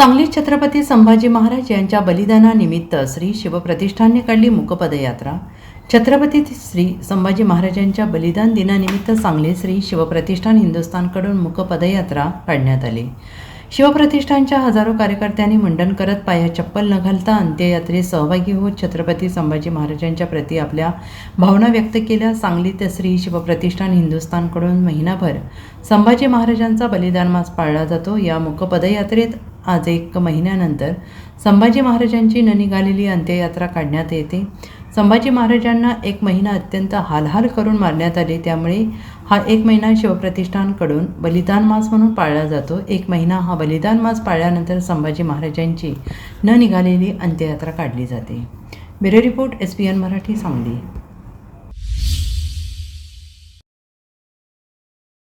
सांगलीत छत्रपती संभाजी महाराज यांच्या बलिदानानिमित्त श्री शिवप्रतिष्ठानने काढली मूकपदयात्रा। छत्रपती श्री संभाजी महाराजांच्या बलिदान दिनानिमित्त सांगली श्री शिवप्रतिष्ठान हिंदुस्थानकडून मूकपदयात्रा काढण्यात आली। शिवप्रतिष्ठानच्या हजारो कार्यकर्त्यांनी मुंडन करत पायात चप्पल न घालता अंत्ययात्रेत सहभागी होत छत्रपती संभाजी महाराजांच्या प्रती आपल्या भावना व्यक्त केल्या। सांगलीत श्री शिवप्रतिष्ठान हिंदुस्थानकडून महिनाभर संभाजी महाराजांचा बलिदान मास पाळला जातो। या मूकपदयात्रेत आज 1 महिन्यानंतर संभाजी महाराजांची न निघालेली अंत्ययात्रा काढण्यात येते। संभाजी महाराजांना 1 महिना अत्यंत हालहाल करून मारण्यात आले, त्यामुळे हा 1 महिना शिवप्रतिष्ठानकडून बलिदान मास म्हणून पाळला जातो। 1 महिना हा बलिदान मास पाळल्यानंतर संभाजी महाराजांची न निघालेली अंत्ययात्रा काढली जाते। Bureau report SPN Marathi Sangli.